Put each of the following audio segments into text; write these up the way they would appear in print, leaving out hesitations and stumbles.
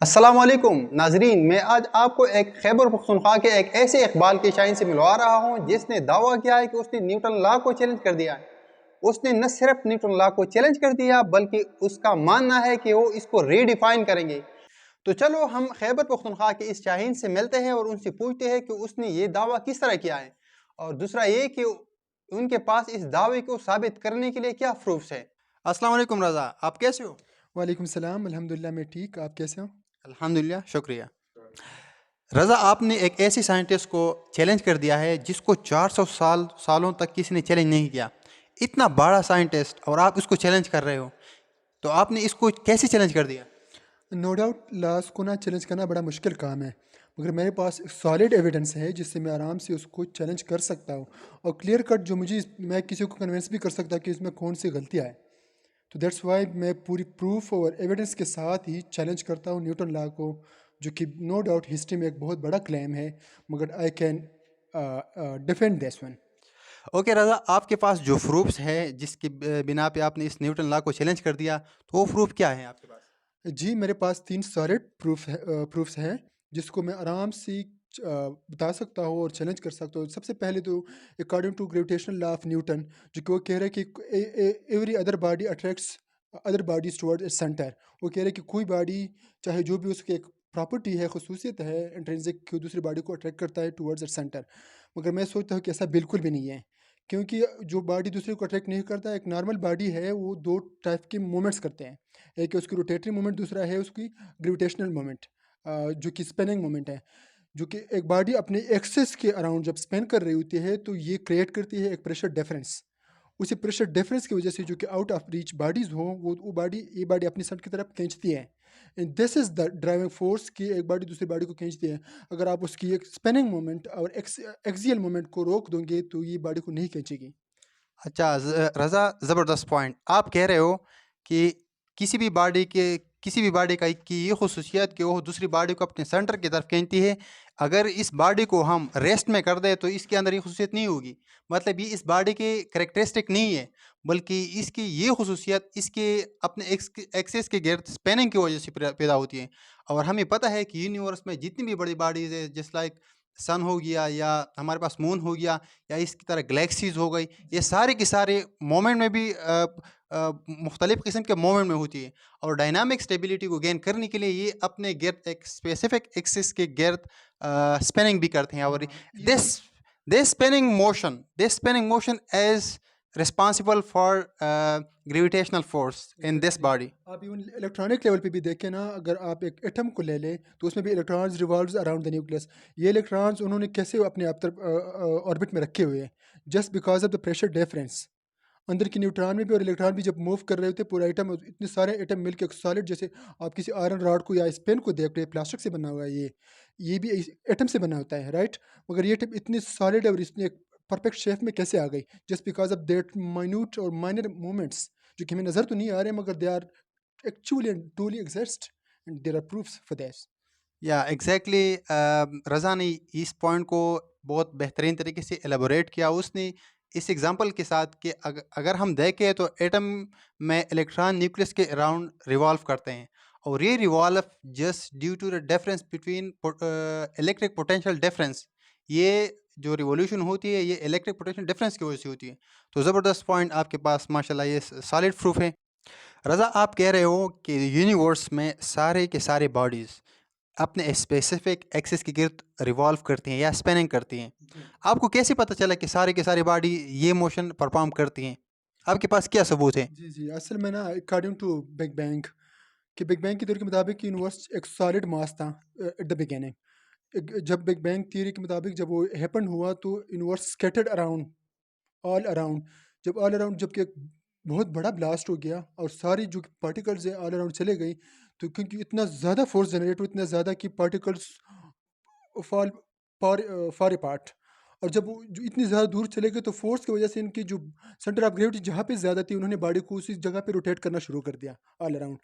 अस्सलाम वालेकुम नाजरीन, मैं आज आपको एक खैबर पख्तूनख्वा के एक ऐसे इकबाल के शाइन से मिलवा रहा हूँ जिसने दावा किया है कि उसने न्यूटन लॉ को चैलेंज कर दिया है। उसने न सिर्फ न्यूटन लॉ को चैलेंज कर दिया बल्कि उसका मानना है कि वो इसको रीडिफाइन करेंगे। तो चलो हम खैबर पख्तूनख्वा के इस शाहीन से मिलते हैं और उनसे पूछते हैं कि उसने ये दावा किस तरह किया है, और दूसरा ये कि उनके पास इस दावे को साबित करने के लिए क्या प्रूफ्स है। अस्सलाम वालेकुम रज़ा, आप कैसे हो? वालेकुम सलाम, अल्हम्दुलिल्लाह मैं ठीक, आप कैसे हो? अल्हम्दुलिल्लाह, शुक्रिया। रज़ा, आपने एक ऐसी साइंटिस्ट को चैलेंज कर दिया है जिसको 400 सालों तक किसी ने चैलेंज नहीं किया। इतना बड़ा साइंटिस्ट और आप इसको चैलेंज कर रहे हो, तो आपने इसको कैसे चैलेंज कर दिया? नो डाउट लॉस को ना चैलेंज करना बड़ा मुश्किल काम है, मगर मेरे पास एक सॉलिड एविडेंस है जिससे मैं आराम से उसको चैलेंज कर सकता हूँ और क्लियर कट जो मैं किसी को कन्विंस भी कर सकता कि इसमें कौन सी गलतियाँ है। तो दैट्स वाई मैं पूरी प्रूफ और एविडेंस के साथ ही चैलेंज करता हूँ न्यूटन लॉ को, जो कि नो डाउट हिस्ट्री में एक बहुत बड़ा क्लेम है, मगर I can defend this one. Okay Raza, आपके पास जो प्रूफ्स है जिसकी बिना पे आपने इस न्यूटन लॉ को चैलेंज कर दिया, तो वो प्रूफ क्या है आपके पास? जी, मेरे पास 3 सॉलिड प्रूफ्स हैं, जिसको मैं आराम से बता सकता हूँ और चैलेंज कर सकता हूँ। सबसे पहले तो according to gravitational law of Newton, जो कि वो कह रहा है कि every other body attracts other bodies towards its centre. वो कह रहे हैं कि कोई बॉडी, चाहे जो भी उसकी एक प्रॉपर्टी है, ख़ुसूसियत है इंट्रिंसिक, कि दूसरी बॉडी को अट्रैक्ट करता है टुवर्ड्स इट्स सेंटर। मगर मैं सोचता हूँ कि ऐसा बिल्कुल भी नहीं है, क्योंकि जो बॉडी दूसरे को अट्रैक्ट नहीं करता, एक नॉर्मल बॉडी है, वो 2 टाइप के मूवमेंट्स करते हैं। एक है उसकी रोटेटरी मूवमेंट, दूसरा है उसकी ग्रेविटेशनल मूवमेंट, जो कि स्पिनिंग मूवमेंट है। जो कि एक बॉडी अपने एक्सिस के अराउंड जब स्पिन कर रही होती है, तो ये क्रिएट करती है एक प्रेशर डिफरेंस। उसी प्रेशर डिफरेंस की वजह से जो कि आउट ऑफ रीच बॉडीज हो, वो बॉडी ये बॉडी अपनी सन की तरफ खींचती है। And this is the driving force कि एक बॉडी दूसरी बॉडी को खींचती है। अगर आप उसकी एक स्पिनिंग मोमेंट और एक्सियल मोमेंट को रोक दोगे, तो ये बॉडी को नहीं खींचेगी। अच्छा, रज़ा, ज़बरदस्त पॉइंट आप कह रहे हो कि किसी भी बॉडी के किसी भी बॉडी का की ये खसूसियत कि वो दूसरी बॉडी को अपने सेंटर की तरफ खींचती है। अगर इस बॉडी को हम रेस्ट में कर दें तो इसके अंदर ये खसूसियत नहीं होगी। मतलब ये इस बॉडी की कैरेक्टरिस्टिक नहीं है, बल्कि इसकी ये खसूसियत इसके अपने एक्सेस के गिर्द स्पेनिंग की वजह से पैदा होती है। और हमें पता है कि यूनिवर्स में जितनी भी बड़ी बॉडीज़ है, जस्ट लाइक सन हो गया या हमारे पास मून हो गया या इसकी तरह गैलेक्सीज हो गई, ये सारे के सारे मोमेंट में भी मुख्तलिफ किस्म के मोमेंट में होती है। और डायनामिक स्टेबिलिटी को गेन करने के लिए ये अपने गिर्द एक स्पेसिफिक एक्सिस के गिर्द स्पिनिंग भी करते हैं। और हाँ, this this spinning motion is responsible for gravitational force in this exactly. Body. आप इवन इलेक्ट्रॉनिक लेवल पे भी देखें ना, अगर आप एक एटम को ले लें, तो उसमें भी electrons revolves around the nucleus. ये इलेक्ट्रॉन्स उन्होंने कैसे अपने आप तरफ ऑर्बिट में रखे हुए हैं, just because of the pressure difference. अंदर के न्यूट्रॉन में भी और इलेक्ट्रॉन भी जब मूव कर रहे होते हैं, पूरा एटम, इतने सारे एटम मिलकर एक सॉलिड, जैसे आप किसी आयरन रॉड को या स्पेन को देख रहे हैं, प्लास्टिक से बना हुआ है, ये भी एटम से बना होता है, राइट? मगर ये एटम इतनी सॉलिड है और इतनी एक परफेक्ट शेप में कैसे आ गई? Just because of that minute और माइनर मूवमेंट्स, जो कि हमें नज़र तो नहीं आ रहे, मगर they are actually and truly exist, and there are proofs for this. या एग्जैक्टली, रज़ा ने इस पॉइंट को बहुत बेहतरीन तरीके से एलेबोरेट किया। उसने इस एग्जांपल के साथ कि अगर हम देखें तो एटम में इलेक्ट्रॉन न्यूक्लियस के अराउंड रिवॉल्व करते हैं, और ये revolve just due to the difference between electric potential difference. ये जो रिवॉल्यूशन होती है ये इलेक्ट्रिक पोटेंशियल डिफरेंस की वजह से होती है। तो ज़बरदस्त पॉइंट आपके पास माशाल्लाह, ये सॉलिड प्रूफ है। रज़ा, आप कह रहे हो कि यूनिवर्स में सारे के सारे बॉडीज़ अपने स्पेसिफिक एक्सिस के गिर्द रिवॉल्व करती हैं या स्पिनिंग करती हैं। जी आपको कैसे पता चला कि सारे के सारे बॉडी ये मोशन परफॉर्म करती हैं? आपके पास क्या सबूत है? जी जी, असल में ना अकॉर्डिंग टू बिग बैंग, कि बिग बैंग की थ्योरी के मुताबिक यूनिवर्स एक सॉलिड मास था एट द बिगिनिंग। जब बिग बैंग थियरी के मुताबिक जब वो हैपन हुआ, तो universe scattered around, all around. जब ऑल अराउंड, जबकि एक बहुत बड़ा ब्लास्ट हो गया और सारी जो पार्टिकल्स है ऑल अराउंड चले गई, तो क्योंकि इतना ज़्यादा फोर्स जनरेट हुआ, इतना ज़्यादा कि particles fall for for apart. और जब वो जो इतनी ज़्यादा दूर चले गए, तो फोर्स की वजह से इनकी जो सेंटर ऑफ ग्रेविटी जहाँ पे ज़्यादा थी, उन्होंने बॉडी को उसी जगह पे रोटेट करना शुरू कर दिया ऑल अराउंड।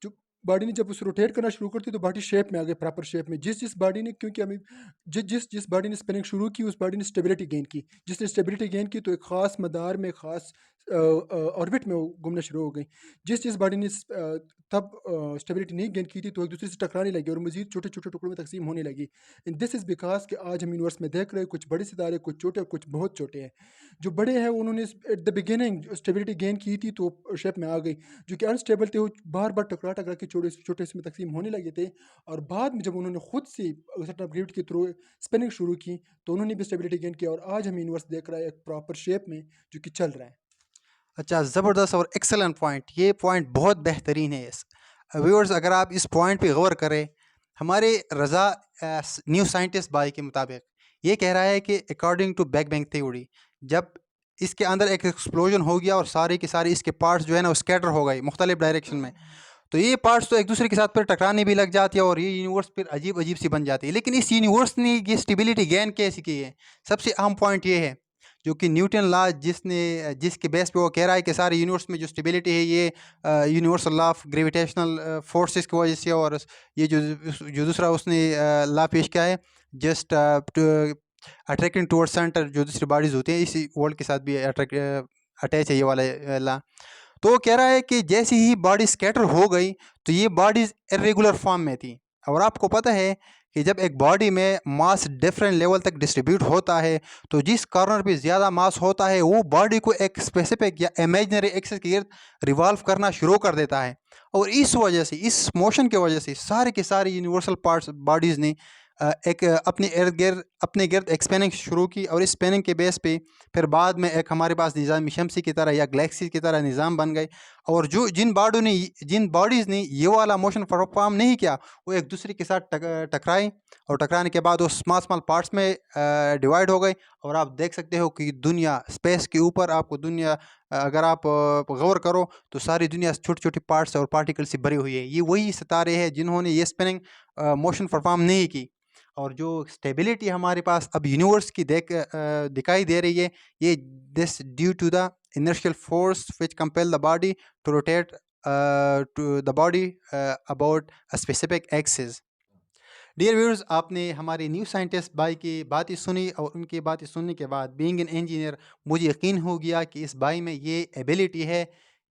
जो बॉडी ने जब उसे रोटेट करना शुरू करती, तो बॉडी शेप में आ गई, प्रॉपर शेप में। जिस बॉडी ने, क्योंकि हमें जिस बॉडी ने स्पिनिंग शुरू की, उस बॉडी ने स्टेबिलिटी गेन की। जिसने स्टेबिलिटी गेन की, तो एक ख़ास मदार में ख़ास ऑर्बिट में वो घूमना शुरू हो गई। जिस बॉडी ने तब स्टेबिलिटी नहीं गेन की थी, तो एक दूसरे से टकराने लगी और मजीद छोटे छोटे टुकड़ों में तकसीम होने लगी। एंड दिस इज़ बिकॉज कि आज हम यूनिवर्स में देख रहे हैं कुछ बड़े सितारे, कुछ छोटे और कुछ बहुत छोटे हैं। जो बड़े हैं उन्होंने at the beginning stability gain की थी, तो शेप में आ गई। जो कि अनस्टेबल थे, वो बार बार टकरा टकरा के छोटे छोटे में तकसीम होने लगे थे। और बाद में जब उन्होंने खुद से सर्टेन ऑफ ग्रेविटी के थ्रू स्पिनिंग शुरू की, तो उन्होंने भी स्टेबिलिटी गेन किया और आज हम यूनिवर्स देख रहा है एक प्रॉपर शेप में जो कि चल रहा है। अच्छा, ज़बरदस्त और एक्सेलेंट पॉइंट, ये पॉइंट बहुत बेहतरीन है। इस व्यूअर्स, अगर आप इस पॉइंट पे गौर करें, हमारे रज़ा न्यू साइंटिस्ट भाई के मुताबिक ये कह रहा है कि according to big bang theory, जब इसके अंदर एक एक्सप्लोजन हो गया और सारे के सारे इसके पार्ट्स जो है ना वो स्कैटर हो गए मुख्तलिफ डायरेक्शन में, तो ये पार्ट्स तो एक दूसरे के साथ फिर टकराने भी लग जाती है और ये यूनिवर्स फिर अजीब अजीब सी बन जाती है। लेकिन इस यूनिवर्स ने ये स्टेबिलिटी गेन कैसे की है? सबसे अहम पॉइंट ये है, जो कि न्यूटन लॉ जिसके बेस पे वो कह रहा है कि सारे यूनिवर्स में जो स्टेबिलिटी है ये universal law of gravitational forces की वजह से। और ये जो दूसरा उसने लॉ पेश किया है, जस्ट अट्रैक्टिंग टुवर्ड्स सेंटर, जो दूसरी बॉडीज होती हैं इसी वर्ल्ड के साथ भी अटैच है ये वाला लॉ। तो वो कह रहा है कि जैसे ही बॉडी स्कैटर हो गई, तो ये बॉडीज इरेगुलर फॉर्म में थी। और आपको पता है कि जब एक बॉडी में मास डिफरेंट लेवल तक डिस्ट्रीब्यूट होता है, तो जिस कॉर्नर पे ज़्यादा मास होता है वो बॉडी को एक स्पेसिफिक या इमेजिनरी एक्सिस के गिर्द रिवॉल्व करना शुरू कर देता है। और इस वजह से, इस मोशन की वजह से सारे के सारे यूनिवर्सल पार्ट्स बॉडीज़ ने अपने गिर्द एक्सपेंडिंग शुरू की। और इस स्पेनिंग के बेस पे फिर बाद में एक हमारे पास निज़ाम शमसी की तरह या गैलेक्सी की तरह निज़ाम बन गए। और जो जिन बॉडीज़ ने ये वाला मोशन परफॉर्म नहीं किया, वो एक दूसरे के साथ टकराई और टकराने के बाद वो स्मॉल स्मॉल पार्ट्स में डिवाइड हो गई। और आप देख सकते हो कि दुनिया, स्पेस के ऊपर आपको दुनिया, अगर आप गौर करो तो सारी दुनिया छोटी छोटी पार्ट्स और पार्टिकल से भरी हुई है। ये वही सितारे हैं जिन्होंने ये स्पिनिंग मोशन परफॉर्म नहीं की। और जो स्टेबिलिटी हमारे पास अब यूनिवर्स की दिखाई दे रही है, ये this due to the inertial force which compel the body to rotate to the body about a specific axis. Dear viewers, आपने हमारे न्यू साइंटिस्ट भाई की बातें सुनी और उनकी बातें सुनने के बाद बीइंग एन इंजीनियर मुझे यकीन हो गया कि इस भाई में ये एबिलिटी है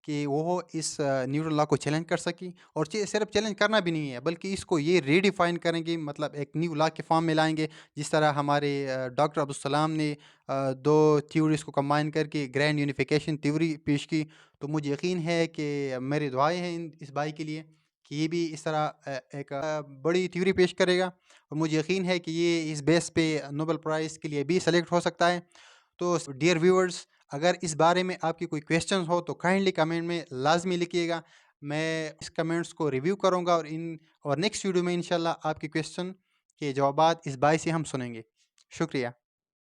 कि वो इस न्यूटन लॉ को चैलेंज कर सकी। और सिर्फ चैलेंज करना भी नहीं है, बल्कि इसको ये रीडिफाइन करेंगे, मतलब एक न्यू लॉ के फॉर्म में लाएंगे। जिस तरह हमारे डॉक्टर अब्दुल सलाम ने दो थ्योरीज को कंबाइन करके ग्रैंड यूनिफिकेशन थ्योरी पेश की। तो मुझे यकीन है कि मेरी दुआएं हैं इस भाई के लिए कि ये भी इस तरह एक बड़ी थ्योरी पेश करेगा। और मुझे यकीन है कि ये इस बेस पे नोबेल प्राइज़ के लिए भी सेलेक्ट हो सकता है। तो डियर व्यूअर्स, अगर इस बारे में आपकी कोई क्वेश्चन हो तो काइंडली कमेंट में लाजमी लिखिएगा। मैं इस कमेंट्स को रिव्यू करूँगा और नेक्स्ट वीडियो में इंशाल्लाह आपके क्वेश्चन के जवाबात इस भाई से हम सुनेंगे। शुक्रिया।